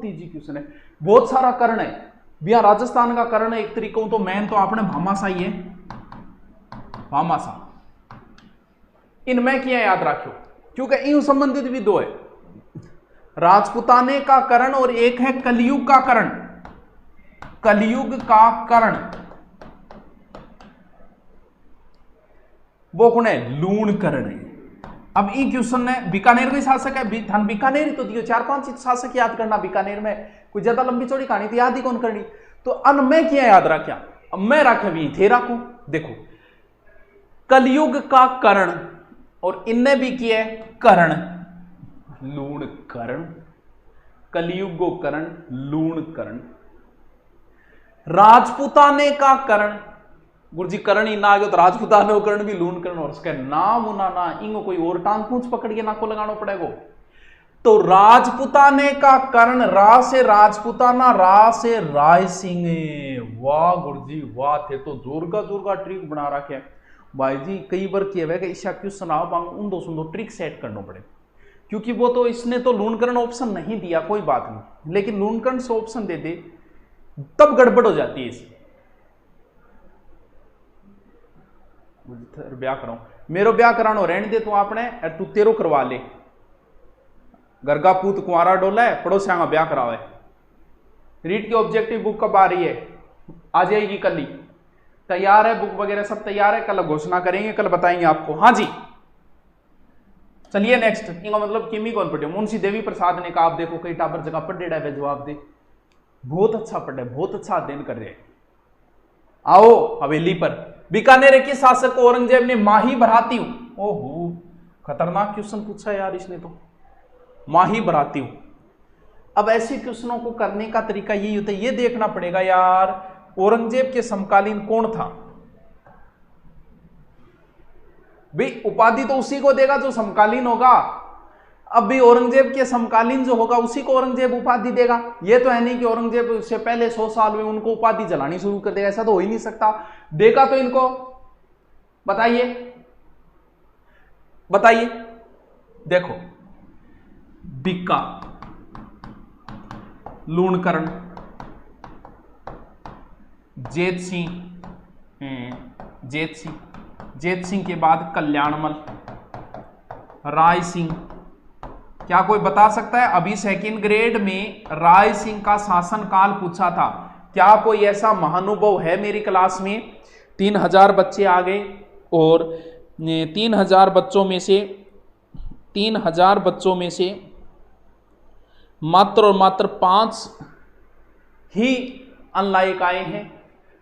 Easy question है, बहुत सारा कर्ण है भैया। राजस्थान का कर्ण है एक तरीकों तो मैन तो आपने भामाशाह ही है, भामाशाह। इनमें क्या याद रखियो क्योंकि इन संबंधित भी दो है, राजपुताने का कर्ण और एक है कलयुग का कर्ण। कलयुग का कर्ण वो कौन है? लूणकर्ण है। अब ई क्वेश्चन है बीकानेर का शासक है, बीकानेर तो दियो, 4-5 शासक याद करना बीकानेर में, कोई ज्यादा लंबी चौड़ी कहानी तो याद ही कौन करनी। तो अन मैं क्या याद रखा, अब मैं रखा भी थे राखू। देखो कलयुग का कर्ण और इनने भी किया है कर्ण, लूणकर्ण, कलयुगो कर्ण, लूणकर्ण। राजपुताने का कर्ण, गुरुजी कर्ण ही ना आ गया तो राजपुताने कर्ण भी लूणकर्ण, और उसका नाम उना ना इंगो कोई और टांग पूंछ पकड़ के नाको लगाना पड़ेगा। तो राजपुताने का कर्ण, रा से राजपुताना, रा से राय सिंह। वाह गुरुजी वाह, थे तो जोर का ट्रिक बना रखे भाई जी। कई बार किया हुआ कि ईशा क्वेश्चन आओ बांग उन दो ट्रिक सेट करना पड़े, क्योंकि वो तो इसने तो लूणकर्ण ऑप्शन नहीं दिया, कोई बात नहीं, लेकिन लूणकर्ण से ऑप्शन दे दे तब गड़बड़ हो जाती है इसमें। ब्याह कराऊं, मेरो ब्याह करानो रहने दे तू आपने, तू तेरो करवा ले। घर का पूत कुंवारा डोला है, पड़ोसिया का ब्याह करावे। रीट की ऑब्जेक्टिव बुक कब आ रही है? आ जाएगी कल ही, तैयार है बुक वगैरह सब तैयार है, कल घोषणा करेंगे, कल बताएंगे आपको। हाँ जी चलिए नेक्स्ट, इनका मतलब किमी कौन पढ़े? मुंशी देवी प्रसाद ने कहा आप देखो कई टाबर जगह पढ़ेड़ा है, जवाब दे। बहुत अच्छा पढ़े, बहुत अच्छा अध्ययन कर रहे हैं। आओ हवेली पर, बीकानेर के शासक औरंगजेब ने माही भराती हूं, ओहो खतरनाक क्वेश्चन पूछा यार इसने तो, माही भराती हूं। अब ऐसे क्वेश्चनों को करने का तरीका यही होता है, ये देखना पड़ेगा यार औरंगजेब के समकालीन कौन था। भाई उपाधि तो उसी को देगा जो समकालीन होगा। अब भी औरंगजेब के समकालीन जो होगा उसी को औरंगजेब उपाधि देगा। ये तो है नहीं कि औरंगजेब से पहले 100 साल में उनको उपाधि जलानी शुरू कर देगा, ऐसा तो हो ही नहीं सकता। देगा तो इनको बताइए, बताइए। देखो बिक्का, लूणकर्ण, जेत सिंह के बाद कल्याणमल, राय सिंह। क्या कोई बता सकता है? अभी सेकंड ग्रेड में राय सिंह का शासन काल पूछा था, क्या कोई ऐसा महानुभव है मेरी क्लास में? 3000 बच्चे आ गए और 3000 बच्चों में से मात्र और मात्र 5 ही अनलाइक आए हैं।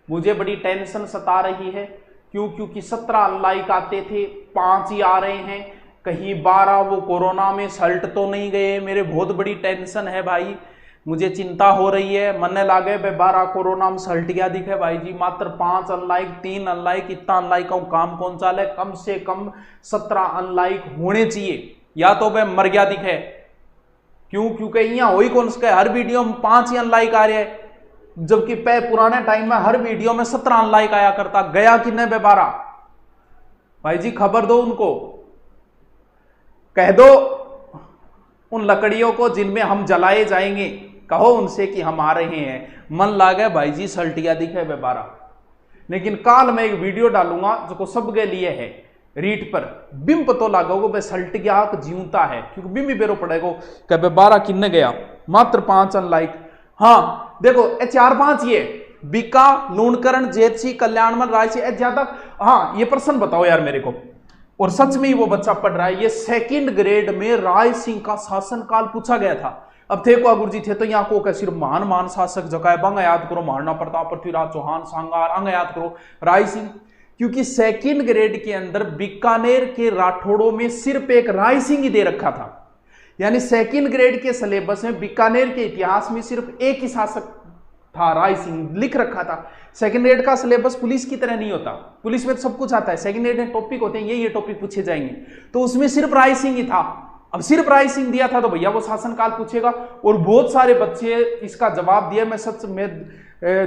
मुझे बड़ी टेंशन सता रही है, क्योंकि 17 अनलाइक आते थे, 5 ही आ रहे हैं। कहीं 12 वो कोरोना में सल्ट तो नहीं गए? मेरे बहुत बड़ी टेंशन है भाई, मुझे चिंता हो रही है। मन लागे भाई 12 कोरोना में सल्ट गया दिखे भाई जी, मात्र 5 अनलाइक, 3 अनलाइक, इतना अनलाइक का काम कौन सा है? कम से कम 17 अनलाइक होने चाहिए, या तो भाई मर गया दिखे। क्योंकि यहाँ हो ही कौन सा, हर वीडियो में 5 ही अनलाइक आ रहे हैं, जबकि पुराने टाइम में हर वीडियो में 17 अनलाइक आया करता। गया कितने बे 12? भाई जी खबर दो उनको, कह दो उन लकड़ियों को जिनमें हम जलाए जाएंगे, कहो उनसे कि हम आ रहे हैं। मन लागे भाई जी सल्टिया दिखे बे 12। लेकिन काल मैं एक वीडियो डालूंगा जो सबके लिए है, रीट पर बिम पतो लागोगे बे सल्टिया जीवता है, क्योंकि बिम ही बेरो पड़ेगा कह बे 12 किन्ने गया, मात्र 5 अनलाइक। हाँ देखो 4-5 ये बीका, लूणकर्ण, जेतसी, कल्याणमल, रायसी, ज्यादा। हाँ ये प्रश्न बताओ यार मेरे को, और सच में ही वो बच्चा पढ़ रहा है, ये सेकंड ग्रेड में राय सिंह का शासनकाल पूछा गया था। अब थे को गुरु जी थे तो यहाँ को सिर्फ महान शासक जगह बंग याद करो, महाराणा प्रताप, पृथ्वीराज चौहान, सांगार, अंग याद करो, राय सिंह। क्योंकि सेकंड ग्रेड के अंदर बीकानेर के राठौड़ों में सिर्फ एक राय सिंह ही दे रखा था, यानी सेकंड ग्रेड के सिलेबस में बीकानेर के इतिहास में सिर्फ एक ही शासक था, राय सिंह लिख रखा था। सेकंड ग्रेड का सिलेबस पुलिस की तरह नहीं होता, पुलिस में तो सब कुछ आता है, सेकंड ग्रेड में टॉपिक होते हैं, ये टॉपिक पूछे जाएंगे, तो उसमें सिर्फ राय सिंह ही था। अब सिर्फ राय सिंह दिया था तो भैया वो शासनकाल पूछेगा, और बहुत सारे बच्चे इसका जवाब दिया। मैं सच में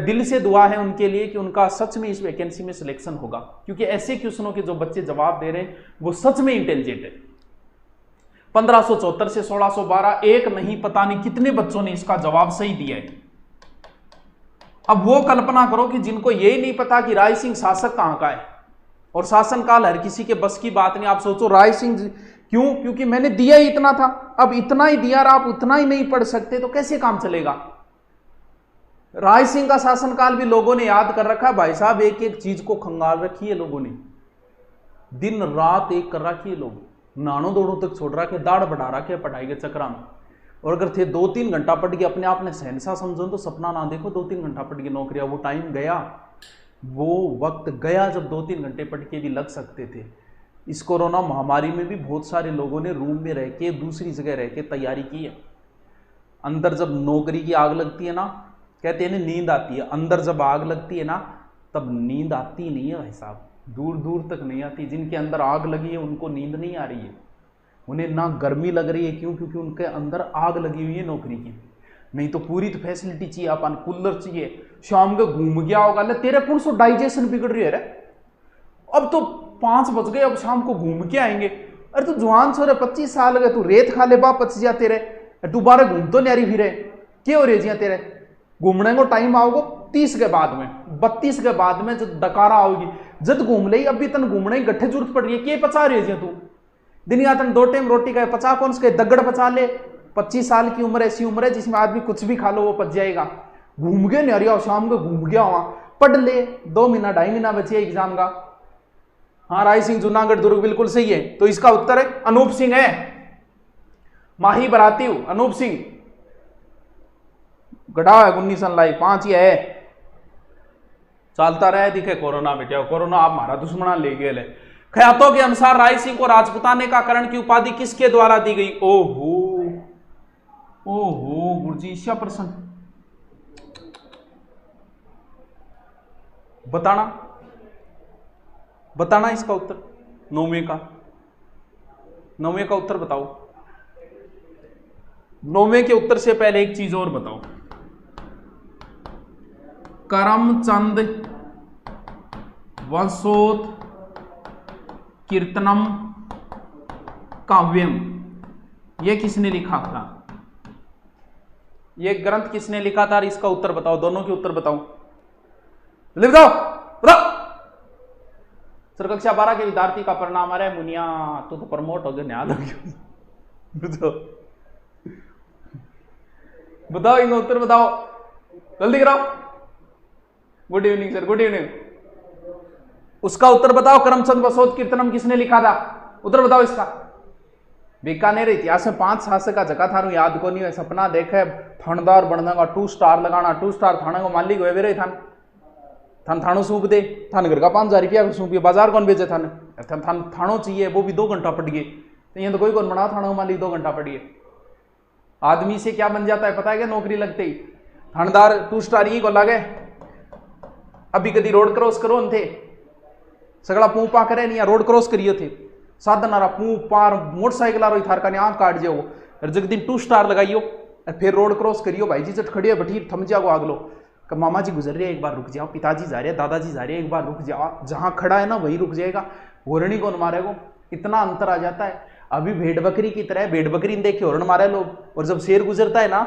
दिल से दुआ है उनके लिए कि उनका सच में इस वैकेंसी में सिलेक्शन होगा, क्योंकि ऐसे क्वेश्चनों के जो बच्चे जवाब दे रहे हैं वो सच में इंटेलिजेंट है। 1574 से 1612, एक नहीं पता नहीं कितने बच्चों ने इसका जवाब सही दिया है। अब वो कल्पना करो कि जिनको यही नहीं पता कि राय सिंह शासक कहां का है, और शासनकाल हर किसी के बस की बात नहीं। आप सोचो राय सिंह क्यों, क्योंकि मैंने दिया ही इतना था, अब इतना ही दिया और आप उतना ही नहीं पढ़ सकते तो कैसे काम चलेगा। राय सिंह का शासनकाल भी लोगों ने याद कर रखा है भाई साहब, एक एक चीज को खंगाल रखी है लोगों ने, दिन रात एक कर रखी है, लोग नानों दौड़ों तक छोड़ रखे, दाढ़ बढ़ा रखे पढ़ाई के चक्रा में। और अगर थे 2-3 घंटा पढ़ के अपने आप ने सहनसा समझो तो सपना ना देखो 2-3 घंटा पढ़ के नौकरियां, वो टाइम गया, वो वक्त गया जब 2-3 घंटे पढ़ के भी लग सकते थे। इस कोरोना महामारी में भी बहुत सारे लोगों ने रूम में रह के दूसरी जगह रह के तैयारी की है। अंदर जब नौकरी की आग लगती है ना, कहते हैं ना नींद आती है, अंदर जब आग लगती है ना तब नींद आती नहीं है भाई साहब, दूर दूर तक नहीं आती। जिनके अंदर आग लगी है उनको नींद नहीं आ रही है, उन्हें ना गर्मी लग रही है, क्यों? क्योंकि उनके अंदर आग लगी हुई है नौकरी की। नहीं तो पूरी तो फैसिलिटी चाहिए, अपन कूलर चाहिए, शाम को घूम गया होगा, ले तेरे कौन सो डाइजेशन बिगड़ रही है रे, अब तो 5 बज गए, अब शाम को घूम के आएंगे। अरे तू जवान छोरे 25 साल गए, तू रेत खा ले वापस जा तेरे, दोबारा घूम तो नहीं आ रही फिर क्या हो रही जिया तेरे, घूमने को टाइम आओगे 30 के बाद में, 32 के बाद में जब डकारा आओगी, जब घूम ले, अभी तन घूमने की गट्ठे जरूरत पड़ रही है, क्या पचा रही है तू, दिन या तन 2 टाइम रोटी का पचा कौन से दगड़ पचा ले। 25 साल की उम्र ऐसी उम्र है जिसमें आदमी कुछ भी खा लो वो पच जाएगा। घूम गए नहीं रहा, शाम को घूम गया वहां, पढ़ ले, 2 महीना 2.5 महीना बचे एग्जाम का। हाँ राय सिंह जूनागढ़ दुर्ग बिल्कुल सही है, तो इसका उत्तर है अनूप सिंह है, माही बराती हूं अनूप सिंह, गढ़ा है 19 लाई 5 ही है। चलता रहे दिखे कोरोना बेटा, कोरोना आप हमारा दुश्मना ले गए। ख्यातों के अनुसार राय सिंह को राजपुताने का करण की उपाधि किसके द्वारा दी गई? ओहो ओहो गुरुजी, ईशा प्रश्न बताना इसका उत्तर, 9वें का उत्तर बताओ। 9वें के उत्तर से पहले एक चीज और बताओ, करमचंद वसोत कीर्तनम काव्यम, यह किसने लिखा था? यह ग्रंथ किसने लिखा था? इसका उत्तर बताओ, दोनों के उत्तर बताओ, लिख दो बताओ। सर कक्षा 12 के विद्यार्थी का परिणाम आ रहा है, मुनिया तो प्रमोट हो गया, न्याय हो गया, बताओ इनका उत्तर बताओ, जल्दी कराओ। Good evening sir, good evening. उसका उत्तर बताओ, करमचंद बसोत कीर्तनम किसने लिखा था? उत्तर बताओ इसका। बीकानेर इतिहास में 5 शासक का जगह थारू याद को नहीं है, सपना देखे थानेदार बनने का, 2 स्टार लगाना, 2 स्टार थाने को मालिक हुए वे थान थानो सूप दे, थाने घर का 5000 रुपया को सूप, बाजार कौन बेचे थाने, थानो चाहिए वो भी 2 घंटा पड़ गए, तो ये तो कोई कौन बना थाना मालिक 2 घंटा पड़िए। आदमी से क्या बन जाता है पता है क्या? नौकरी लगते ही थानेदार 2 स्टार ही को लगे। अभी कभी रोड क्रॉस करो थे, सगड़ा पू पा करे नहीं, रोड क्रॉस करियो थे, साधन आ रहा पू पार मोटरसाइकिल आ रही थार का आंख काट जाओ, और जग दिन 2 स्टार लगाइयो और फिर रोड क्रॉस करियो, भाई जी जट खड़ी है बैठी थम जाओ आग लो, मामा जी गुजर रहे हैं एक बार रुक जाओ, पिताजी जा रहे हैं, दादाजी जा रहे हैं एक बार रुक जाओ, जहां खड़ा है ना वही रुक जाएगा, हॉर्न कौन मारेगा? इतना अंतर आ जाता है। अभी भेड़ बकरी की तरह, भेड़ बकरी देख के हॉर्न मारे लोग, और जब शेर गुजरता है ना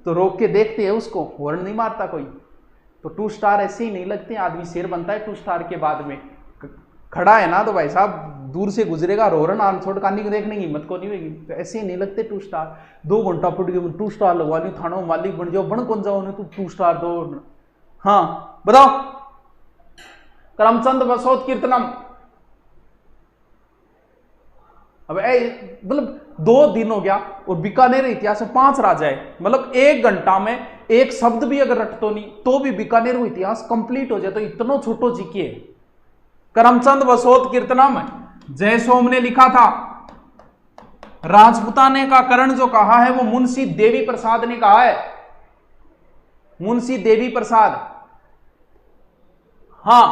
तो रोक के देखते हैं उसको, हॉर्न नहीं मारता कोई। तो 2 स्टार ऐसे ही नहीं लगते, आदमी शेर बनता है 2 स्टार के बाद में। खड़ा है ना तो भाई साहब दूर से गुजरेगा, हॉर्न आन छोड़ कानी को देखने की हिम्मत को नहीं होगी, तो ऐसे ही नहीं लगते 2 स्टार। 2 घंटा फुट गए 2 स्टार लगवा ली, थानों मालिक बन जाओ, बन कौन जाओ तू 2 स्टार दो। हाँ बताओ, करमचंद बसोत कीर्तनम। अब मतलब 2 दिन हो गया, और बीकानेर इतिहास में 5 राजा है, मतलब 1 घंटा में एक शब्द भी अगर रटतो नहीं तो भी बीकानेर वो इतिहास कंप्लीट हो जाए, तो इतना छोटो जी के करमचंद बसोत कीर्तनम जय सोम ने लिखा था। राजपुताने का करण जो कहा है वो मुंशी देवी प्रसाद ने कहा है, मुंशी देवी प्रसाद। हां,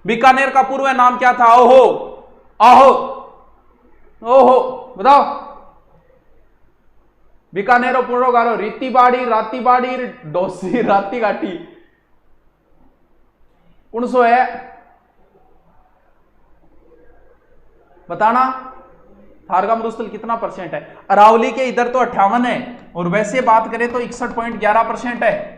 बीकानेर का पूर्व नाम क्या था? ओहो आहो ओहो बताओ। बीकानेर पूर्व गारो रीति बाड़ी, राती बाड़ी, डोसी, राती घाटी, 19 है बताना। थारगा मरुस्थल कितना परसेंट है? अरावली के इधर तो 58 है, और वैसे बात करें तो 61.11% है।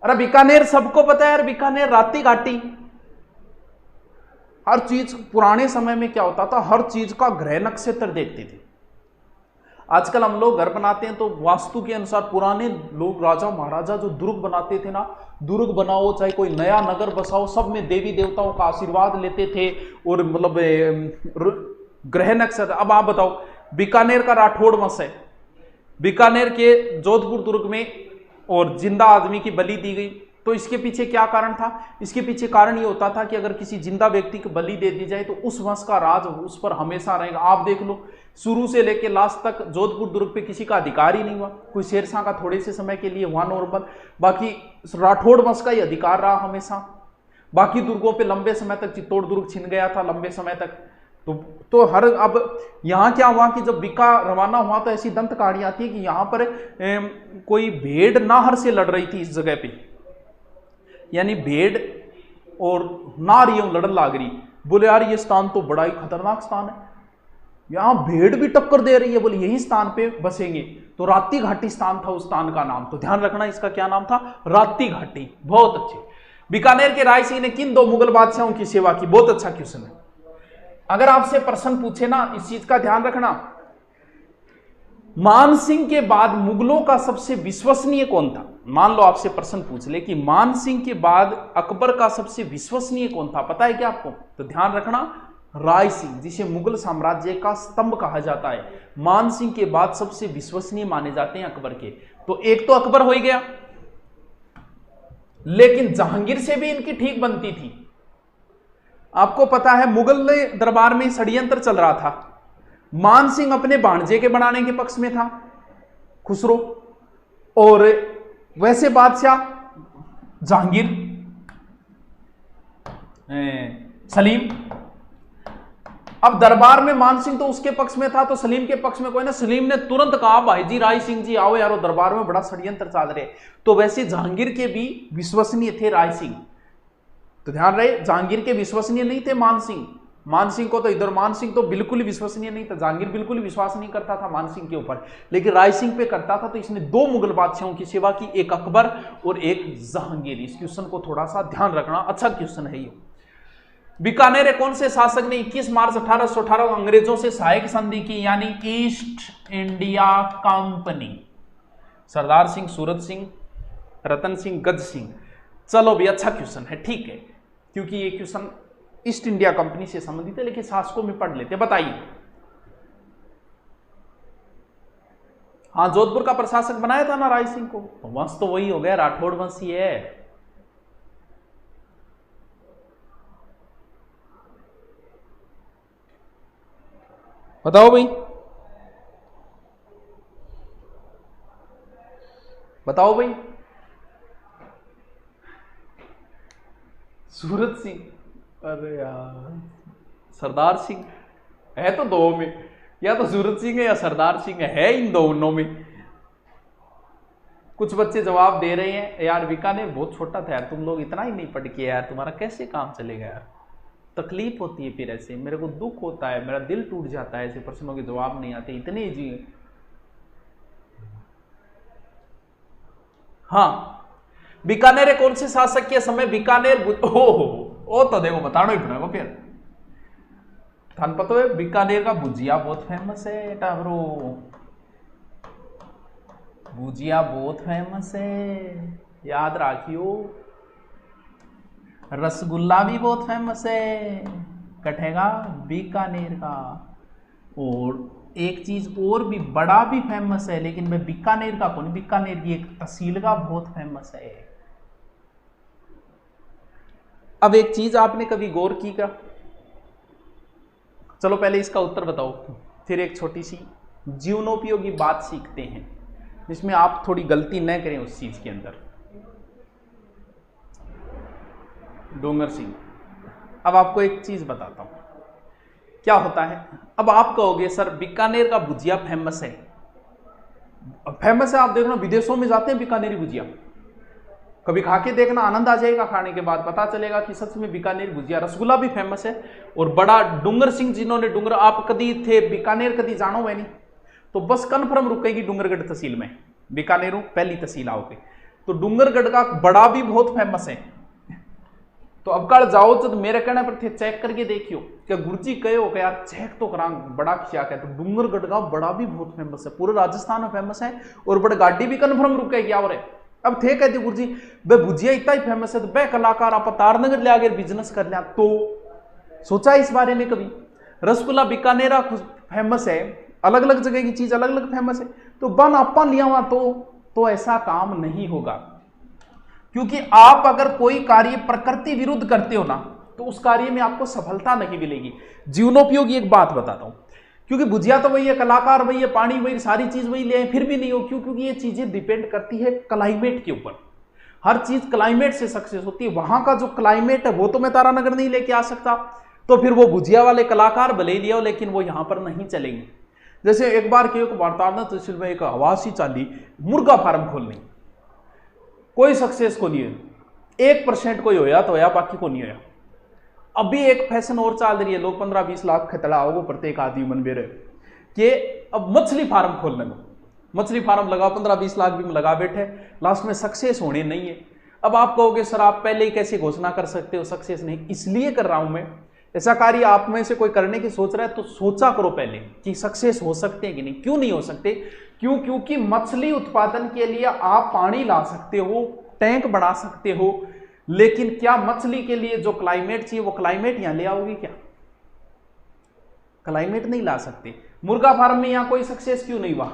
अरे बीकानेर सबको पता है यार, बीकानेर राती घाटी। हर चीज पुराने समय में क्या होता था, हर चीज का ग्रह नक्षत्र देखते थे। आजकल हम लोग घर बनाते हैं तो वास्तु के अनुसार, पुराने लोग राजा महाराजा जो दुर्ग बनाते थे ना, दुर्ग बनाओ चाहे कोई नया नगर बसाओ, सब में देवी देवताओं का आशीर्वाद लेते थे, और मतलब ग्रह नक्षत्र। अब आप बताओ, बीकानेर का राठौड़ वंश है, बीकानेर के जोधपुर दुर्ग में और जिंदा आदमी की बलि दी गई, तो इसके पीछे क्या कारण था? इसके पीछे कारण ये होता था कि अगर किसी जिंदा व्यक्ति को बलि दे दी जाए तो उस वंश का राज उस पर हमेशा रहेगा। आप देख लो, शुरू से लेकर लास्ट तक जोधपुर दुर्ग पे किसी का अधिकार ही नहीं हुआ। कोई शेरशाह का थोड़े से समय के लिए हुआ नॉर्मल, बाकी राठौड़ वंश का ही अधिकार रहा हमेशा। बाकी दुर्गों पे लंबे समय तक, चित्तौड़ दुर्ग छिन गया था लंबे समय तक। तो हर, अब यहाँ क्या हुआ कि जब बीका रवाना हुआ तो ऐसी दंत कहानी आती है कि यहाँ पर कोई भेड़ नाहर से लड़ रही थी इस जगह पे, यानी भेड़ और नार यूं लड़न लाग रही। बोले यार ये स्थान तो बड़ा ही खतरनाक स्थान है, यहां भेड़ भी टक्कर दे रही है, बोले यही स्थान पे बसेंगे। तो राती घाटी स्थान था उस स्थान का नाम, तो ध्यान रखना इसका क्या नाम था, राती घाटी। बहुत अच्छे। बीकानेर के राय सिंह ने किन दो मुगल बादशाहों की सेवा की? बहुत अच्छा क्वेश्चन है। अगर आपसे प्रश्न पूछे ना, इस चीज का ध्यान रखना, मान सिंह के बाद मुगलों का सबसे विश्वसनीय कौन था? मान लो आपसे प्रश्न पूछ ले कि मान सिंह के बाद अकबर का सबसे विश्वसनीय कौन था, पता है क्या आपको? तो ध्यान रखना, राय सिंह, जिसे मुगल साम्राज्य का स्तंभ कहा जाता है, मान सिंह के बाद सबसे विश्वसनीय माने जाते हैं अकबर के। तो एक तो अकबर हो ही गया, लेकिन जहांगीर से भी इनकी ठीक बनती थी। आपको पता है मुगल दरबार में षड्यंत्र चल रहा था। मान सिंह अपने भांजे के बनाने के पक्ष में था, खुसरो, और वैसे बादशाह जहांगीर, सलीम। अब दरबार में मान सिंह तो उसके पक्ष में था, तो सलीम के पक्ष में कोई ना। सलीम ने तुरंत कहा, भाई जी राय सिंह जी आओ यारो, दरबार में बड़ा षड्यंत्र चल रहे। तो वैसे जहांगीर के भी विश्वसनीय थे राय सिंह। तो ध्यान रहे, जहांगीर के विश्वसनीय नहीं थे मान सिंह। मान सिंह को तो इधर, मान सिंह तो बिल्कुल ही विश्वसनीय नहीं था, जहांगीर बिल्कुल ही विश्वास नहीं करता था मान सिंह के ऊपर, लेकिन राय सिंह पे करता था। तो इसने दो मुगल बादशाहों की सेवा की, एक अकबर और एक जहांगीर। इस क्वेश्चन को थोड़ा सा ध्यान रखना, अच्छा क्वेश्चन है ये। बीकानेर कौन से शासक ने 21 मार्च 1818 को अंग्रेजों से सहायक संधि की, यानी east India company? Sardar Singh, Surat Singh, Ratan Singh, गज सिंह। चलो भी अच्छा क्वेश्चन है, ठीक है, क्योंकि ये क्वेश्चन ईस्ट इंडिया कंपनी से संबंधित है, लेकिन शासकों में पढ़ लेते। बताइए, हाँ, जोधपुर का प्रशासक बनाया था ना राय सिंह को, वंश तो वही हो गया, राठौड़ वंश ही है। बताओ भाई, बताओ भाई। सूरत सिंह, अरे यार, सरदार सिंह है तो दो में, या तो सूरत सिंह है या सरदार सिंह है, इन दोनों में। कुछ बच्चे जवाब दे रहे हैं, यार बीकानेर बहुत छोटा था यार, तुम लोग इतना ही नहीं पढ़ के यार, तुम्हारा कैसे काम चलेगा यार। तकलीफ होती है फिर ऐसे, मेरे को दुख होता है, मेरा दिल टूट जाता है, ऐसे प्रश्नों के जवाब नहीं आते, इतने जी। हाँ, बीकानेर कौन से शासक के समय बीकानेर, ओ तो देखो बताना ही पड़ेगा फिर। थान पता है बीकानेर का भुजिया बहुत फेमस है टाबरो, भुजिया बहुत फेमस है, याद रखियो। रसगुल्ला भी बहुत फेमस है, कटेगा बीकानेर का। और एक चीज और भी बड़ा भी फेमस है, लेकिन मैं बीकानेर का कौन, बीकानेर की एक तहसील का बहुत फेमस है। अब एक चीज आपने कभी गौर की क्या? चलो पहले इसका उत्तर बताओ, फिर एक छोटी सी जीवनोपयोगी बात सीखते हैं, जिसमें आप थोड़ी गलती न करें उस चीज के अंदर। डोंगर सिंह, अब आपको एक चीज बताता हूं, क्या होता है। अब आप कहोगे सर बीकानेर का भुजिया फेमस है, फेमस है। आप देखना विदेशों में जाते हैं बीकानेरी भुजिया, कभी खा के देखना, आनंद आ जाएगा। खाने के बाद पता चलेगा कि सच में बीकानेर भुजिया। रसगुल्ला भी फेमस है। और बड़ा डूंगर सिंह जिन्होंने डूंगर, आप कभी थे बीकानेर, कभी जानो है नहीं तो बस कन्फर्म रुकेगी डूंगरगढ़ तहसील में। बीकानेरू पहली तहसील आओगे तो डूंगरगढ़ का बड़ा भी बहुत फेमस है। तो अब कल जाओ तो मेरे कहने पर थे चेक करके देखियो क्या गुरुजी कहे हो क्या यार, चेक तो करा बड़ा क्या कहते। तो डूंगरगढ़ का बड़ा भी बहुत फेमस है, पूरे राजस्थान में फेमस है। और बड़े गाड़ी भी कन्फर्म रुकेगी। और अब थे कहते गुरुजी बे भुजिया इतना ही फेमस है तो बे कलाकार आप तारनगर ले आगे बिजनेस कर लिया। तो सोचा इस बारे में कभी? रसगुल्ला बीकानेरा फेमस है, अलग अलग जगह की चीज अलग अलग फेमस है, तो बन आपा लिया हुआ तो ऐसा काम नहीं होगा। क्योंकि आप अगर कोई कार्य प्रकृति विरुद्ध करते हो ना तो उस कार्य में आपको सफलता नहीं मिलेगी। जीवनोपयोगी एक बात बताता हूं, क्योंकि भुजिया तो वही है, कलाकार वही है, पानी वही, सारी चीज वही ले फिर भी नहीं हो। क्यों? क्योंकि ये चीजें डिपेंड करती है क्लाइमेट के ऊपर। हर चीज क्लाइमेट से सक्सेस होती है। वहां का जो क्लाइमेट है वो तो मैं तारानगर नहीं लेके आ सकता, तो फिर वो भुजिया वाले कलाकार भले ही लिया लेकिन वो यहां पर नहीं चलेंगे। जैसे एक बार के वार्ताना तहसील में एक आवासी चाली मुर्गा फार्म खोलनी, कोई सक्सेस को नहीं है, 1% कोई होया तो होया, बाकी को नहीं होया। अभी एक फैशन और चल रही है, लोग 15-20 लाख खतरा होगा प्रत्येक आदमी मन में रहे कि अब मछली फार्म खोलने में, मछली फार्म लगाओ 15-20 लाख भी लगा बैठे, लास्ट में सक्सेस होने नहीं है। अब आप कहोगे सर आप पहले ही कैसे घोषणा कर सकते हो सक्सेस नहीं? इसलिए कर रहा हूं मैं। ऐसा कार्य आप में से कोई करने की सोच रहा है तो सोचा करो पहले कि सक्सेस हो सकते हैं कि नहीं। क्यों नहीं हो सकते? क्यों? क्योंकि मछली उत्पादन के लिए आप पानी ला सकते हो, टैंक बना सकते हो, लेकिन क्या मछली के लिए जो क्लाइमेट चाहिए वो क्लाइमेट यहां ले आओगे? क्या क्लाइमेट नहीं ला सकते। मुर्गा फार्म में यहां कोई सक्सेस क्यों नहीं हुआ?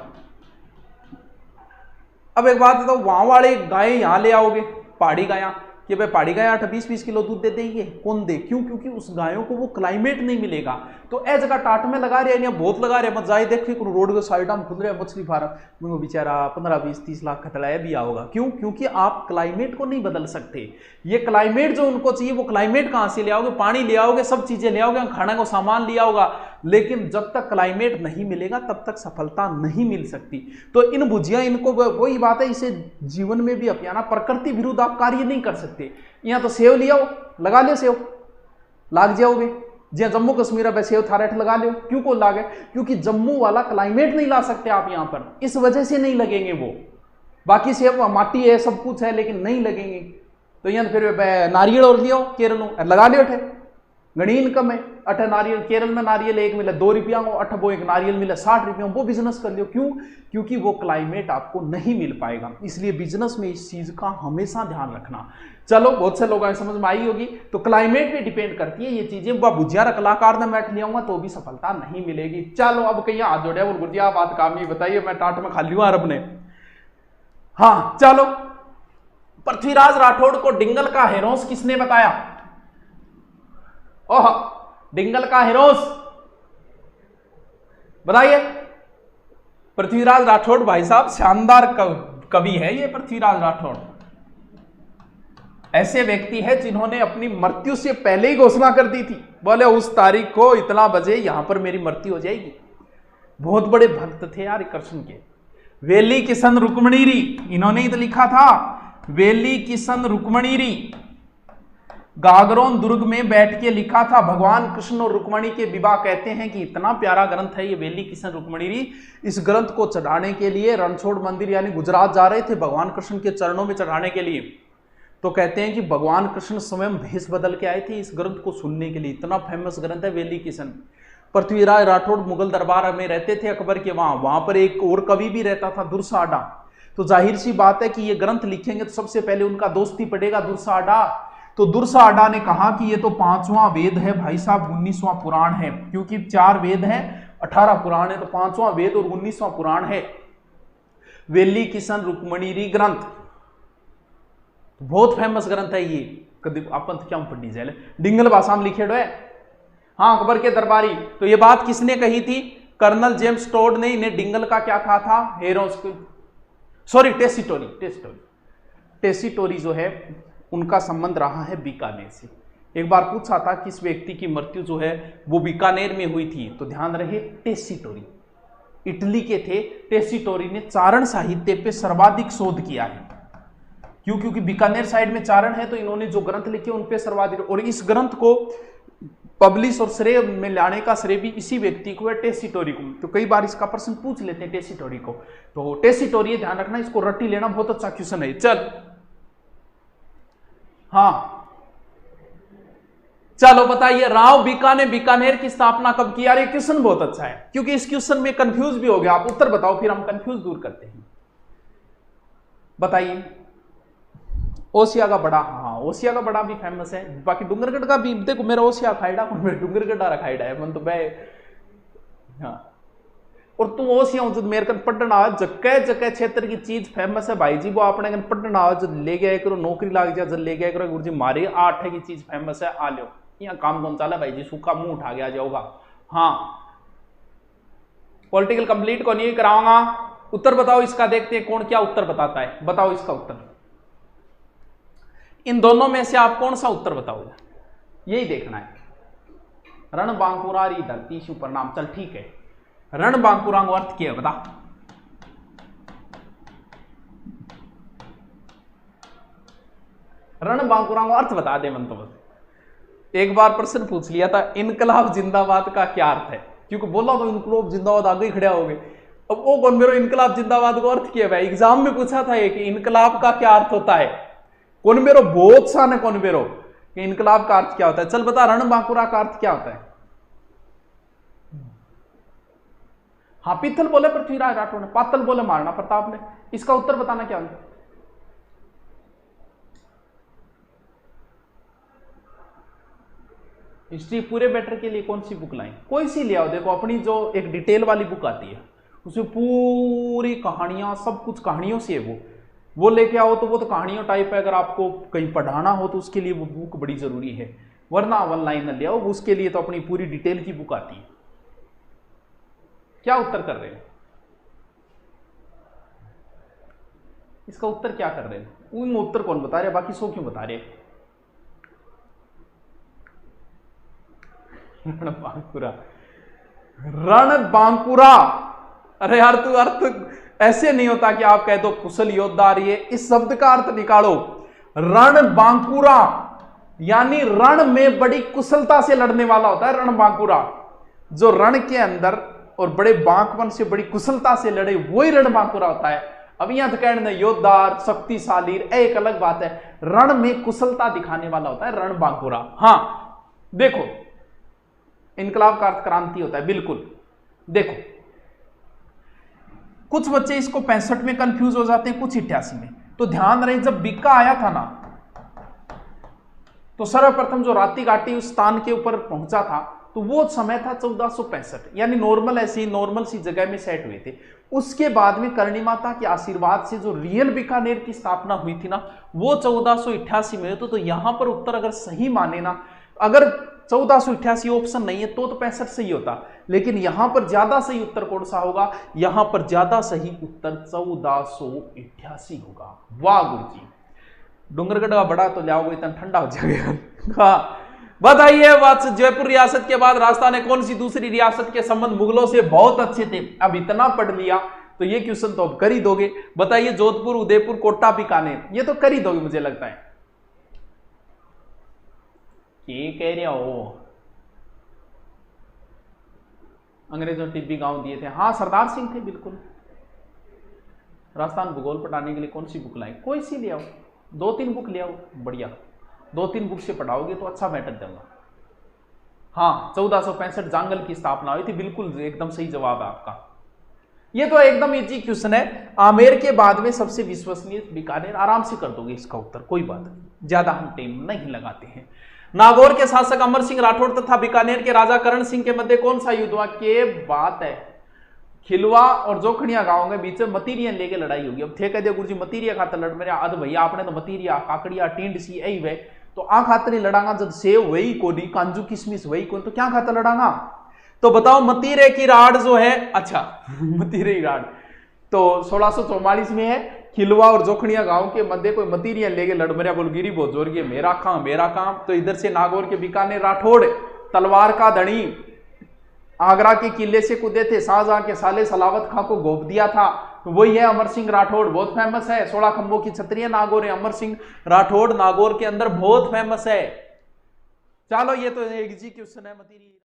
अब एक बात बताओ, वहां वाले गाय यहां ले आओगे, पहाड़ी गाय, कि भाई पहाड़ी गाय 8-20 किलो दूध दे देंगे, कौन दे? क्यों? क्योंकि उस गायों को वो क्लाइमेट नहीं मिलेगा। तो ए जगह टाट में लगा रहे हैं, बहुत लगा रहे हैं, मत जाए देखिए रोड के साइड में खुद रहे मछली फार्म, वो बेचारा 15-20-30 लाख खतरा भी आओगा। क्यों? क्योंकि आप क्लाइमेट को नहीं बदल सकते। ये क्लाइमेट जो उनको चाहिए वो क्लाइमेट कहां से ले आओगे? पानी ले आओगे, सब चीजें ले आओगे, खाने को सामान ले आओगा, लेकिन जब तक क्लाइमेट नहीं मिलेगा तब तक सफलता नहीं मिल सकती। तो इन भुजिया, इनको वही बात है, इसे जीवन में भी अपनाना। प्रकृति विरुद्ध आप कार्य नहीं कर सकते। यहां तो सेव लिया हो, लगा लियो, सेव लाग जाओगे। जहां जम्मू कश्मीर है सेव थारेठ लगा लियो। क्यों को लागे? क्योंकि जम्मू वाला क्लाइमेट नहीं ला सकते आप यहां पर, इस वजह से नहीं लगेंगे वो। बाकी सेव माटी है, सब कुछ है, लेकिन नहीं लगेंगे। तो यहां फिर नारियल और लियो, केरल लगा लियो, अठे घनी इनकम है। अठ नारियल, केरल में नारियल एक मिले 2 रुपया को, अठ वो एक नारियल मिले 60 रुपया, वो बिजनेस कर लियो। क्यों? क्योंकि वो क्लाइमेट आपको नहीं मिल पाएगा। इसलिए बिजनेस में इस चीज का हमेशा ध्यान रखना। चलो बहुत से लोगों समझ में आई होगी। तो क्लाइमेट पे डिपेंड करती है ये चीजें। वह भुजिया कलाकार ने बैठ लिया तो भी सफलता नहीं मिलेगी। चलो अब कहीं हाथ जोड़े और भुजिया बात काम नहीं बताइए, मैं टाट में खा लिया अरब ने। हाँ चलो, पृथ्वीराज राठौड़ को डिंगल का हेरोस किसने बताया? ओह, डिंगल का हेरोस बताइए। पृथ्वीराज राठौड़ भाई साहब शानदार कवि है ये पृथ्वीराज राठौड़। ऐसे व्यक्ति है जिन्होंने अपनी मृत्यु से पहले ही घोषणा कर दी थी, बोले उस तारीख को इतना बजे यहां पर मेरी मृत्यु हो जाएगी। बहुत बड़े भक्त थे यार कृष्ण के। वेली किशन रुक्मणीरी, इन्होंने ही तो लिखा था, वेली किशन रुक्मणीरी। गागरोन दुर्ग में बैठ के लिखा था। भगवान कृष्ण और रुक्मणी के विवाह कहते हैं कि इतना प्यारा ग्रंथ है ये वेली किशन रुक्मणीरी। इस ग्रंथ को चढ़ाने के लिए रणछोड़ मंदिर यानी गुजरात जा रहे थे भगवान कृष्ण के चरणों में चढ़ाने के लिए। तो कहते हैं कि भगवान कृष्ण स्वयं भेष बदल के आए थे इस ग्रंथ को सुनने के लिए। इतना फेमस ग्रंथ है वेली किशन। पृथ्वीराज राठौड़ मुगल दरबार में रहते थे अकबर के वहां पर एक और कवि भी रहता था दुर्साडा। तो जाहिर सी बात है कि ये ग्रंथ लिखेंगे तो सबसे पहले उनका दोस्ती पड़ेगा दुर्साडा। तो दुर्साडा ने कहा कि ये तो 5वां वेद है भाई साहब, 19वां पुराण है, क्योंकि 4 वेद है 18 पुराण है, तो 5वां वेद और 19वां पुराण है वेली किशन रुक्मणीरी ग्रंथ। बहुत फेमस ग्रंथ है ये। कभी अपन क्या पढ़नी जाए, डिंगल भाषा में लिखे है। हाँ, अकबर के दरबारी। तो ये बात किसने कही थी? कर्नल जेम्स टोड ने इन्हें डिंगल का क्या कहा था? हेरोस, सॉरी टेसिटोरी। टेसिटोरी जो है उनका संबंध रहा है बीकानेर से। एक बार पूछा था किस व्यक्ति की मृत्यु जो है वो बीकानेर में हुई थी, तो ध्यान रहे टेसिटोरी। इटली के थे। टेसीटोरी ने चारण साहित्य पे सर्वाधिक शोध किया है। क्यों? क्योंकि बीकानेर साइड में चारण है, तो इन्होंने जो ग्रंथ लिखे उन पे सर्वाधिक, और इस ग्रंथ को पब्लिश और श्रेय में लाने का श्रेय भी इसी व्यक्ति को है, टेसीटोरी को। तो कई बार इसका प्रश्न पूछ लेते हैं टेसीटोरी को, तो टेसीटोरी ध्यान रखना, इसको रट्टी लेना, बहुत अच्छा क्वेश्चन है। चल हाँ चलो बताइए, राव बीका ने बीकानेर की स्थापना कब की? यार ये क्वेश्चन बहुत अच्छा है, क्योंकि इस क्वेश्चन में कंफ्यूज भी हो गया। आप उत्तर बताओ, फिर हम कंफ्यूज दूर करते हैं। बताइए। ओसिया का बड़ा, हाँ ओसिया का बड़ा भी फेमस है। बाकी डूंगरगढ़ का भी, देखो मेरा ओसिया खाइडा, डूंगरगढ़ रखाइडा है मन तो बे। हाँ, और तू ओसिया मेरे कन पढ़ना, जगह जगह क्षेत्र की चीज फेमस है भाई जी, वो अपने कन पढ़ना ले गया करो, नौकरी लाग जा, जब ले गया करो, गुरुजी मारे 8 की चीज फेमस है, आ लो यहाँ काम कौन चाला भाई जी, सूखा मुंह उठा के आ जाओगा। हाँ पॉलिटिकल कंप्लीट को नहीं कराऊंगा। उत्तर बताओ इसका, देखते हैं कौन क्या उत्तर बताता है। बताओ इसका उत्तर, इन दोनों में से आप कौन सा उत्तर बताओगे, यही देखना है। रणबांकुरा री धरती शिव प्रणाम, चल ठीक है। रणबांकुरा का अर्थ क्या है बता? रणबांकुरा का अर्थ बता दे मन तो बस। एक बार प्रश्न पूछ लिया था, इनकलाब जिंदाबाद का क्या अर्थ है? क्योंकि बोला तो इनकलाब जिंदाबाद आगे ही खड़े हो गए। अब वो कौन मेरो इनकलाब जिंदाबाद का अर्थ क्या है भाई? एग्जाम में पूछा था ये कि इनकलाब का क्या अर्थ होता है। कौन मेरो बहुत सा ने कौन मेरो कि इनकलाब का अर्थ क्या होता है? चल बता, रणबांकुरा का अर्थ क्या होता है? हाँ पित्थल बोले पृथ्वीराज राठौड़ ने, पातल बोले महाराणा प्रताप ने। इसका उत्तर बताना क्या है? हिस्ट्री पूरे बेटर के लिए कौन सी बुक लाएं? कोई सी ले आओ। देखो अपनी जो एक डिटेल वाली बुक आती है, उसमें पूरी कहानियां, सब कुछ कहानियों से है वो लेके आओ, तो वो तो कहानियों टाइप है। अगर आपको कहीं पढ़ाना हो तो उसके लिए वो बुक बड़ी जरूरी है, वरना ऑनलाइन ले आओ, उसके लिए तो अपनी पूरी डिटेल की बुक आती है। क्या उत्तर कर रहे हैं? इसका उत्तर क्या कर रहे हैं? उन उत्तर कौन बता रहे, बाकी सो क्यों बता रहे? रणबांकुरा, रणबांकुरा। अरे यार तू अर्थ ऐसे नहीं होता कि आप कह दो कुशल योद्धा। रही है, इस शब्द का अर्थ निकालो। रणबांकुरा यानी रण में बड़ी कुशलता से लड़ने वाला होता है रणबांकुरा। जो रण के अंदर और बड़े बांकपन से बड़ी कुशलता से लड़े, वही रणबांकुरा होता है। अब यहां तो कहने योद्धा शक्तिशाली एक अलग बात है, रण में कुशलता दिखाने वाला होता है रणबांकुरा। हां देखो, इनकलाब का अर्थ क्रांति होता है, बिल्कुल। देखो कुछ बच्चे इसको 65 में कंफ्यूज हो जाते हैं, कुछ 88 में। तो ध्यान रहे, जब बीका आया था ना, तो सर्वप्रथम जो राती घाटी उस स्थान के ऊपर पहुंचा था, तो वो समय था 1465, यानी नॉर्मल ऐसी नॉर्मल सी जगह में सेट हुए थे। उसके बाद में करणी माता के आशीर्वाद से जो रियल बीकानेर की स्थापना हुई थी ना, वो 1488 में। तो यहां पर उत्तर अगर सही माने ना, अगर 1488 ऑप्शन नहीं है तो 65 सही होता, लेकिन यहां पर ज्यादा सही उत्तर कौन सा होगा? यहां पर ज्यादा सही उत्तर 1488 होगा। वाह गुरुजी, डूंगरगढ़ का बड़ा तो लाओगे इतना ठंडा हो जाएगा। हाँ बताइए, जयपुर रियासत के बाद राजस्थान ने कौन सी दूसरी रियासत के संबंध मुगलों से बहुत अच्छे थे? अब इतना पढ़ लिया तो ये क्वेश्चन तो अब कर ही दोगे। बताइए, जोधपुर, उदयपुर, कोटा, बीकानेर, ये तो कर ही दोगे मुझे लगता है। ये कह रहे हो अंग्रेजों टिब्बी गांव दिए थे? हाँ सरदार सिंह थे, बिल्कुल। राजस्थान भूगोल पढ़ाने के लिए कौन सी बुक लाए? कोई सी ले आओ, 2-3 बुक ले आओ, बढ़िया। 2-3 बुक से पढ़ाओगे तो अच्छा बेटर देगा। हाँ 1465 जांगल की स्थापना हुई थी, बिल्कुल एकदम सही जवाब है आपका। ये तो एकदम इजी क्वेश्चन है। आमेर के बाद में सबसे विश्वसनीय बीकानेर, आराम से कर दोगे इसका उत्तर, कोई बात नहीं, ज्यादा हम टाइम नहीं लगाते हैं। नागौर के शासक अमर सिंह राठौड़ तथा बीकानेर के राजा करण सिंह के मध्य कौन सा युद्ध हुआ? के बात है, खिलवा और जोखड़िया गांव के बीच में मतीरिया लेके लड़ाई होगी। अब थे कह दिया गुरुजी मतीरिया खातर लड़ मेरे अद भैया, आपने तो मतीरिया काकड़िया टींड सी यही वे, तो आ खातर ही लड़ांगा। जब सेव वही कोनी, कांजू किशमिश वही कोनी, तो क्या खातर लड़ांगा? तो बताओ मतीरे की राड जो है, अच्छा मतीरे की राड तो 1644 में है। खिलवा और जोखड़िया गांव के मध्य कोई मतीरिया लेके लड़ मरिया, बोलगिरी बहुत जोर गया, मेरा काम मेरा काम। तो इधर से नागौर के बीकानेर राठौड़ तलवार का धनी, आगरा के किले से कूदे थे, शाहजहां के साले सलावत खां को गोप दिया था, तो वही है अमर सिंह राठौड़, बहुत फेमस है। 16 खंभों की छतरी है नागौर है, अमर सिंह राठौड़ नागौर के अंदर बहुत फेमस है। चलो ये तो एक जी क्वेश्चन है मतीरी।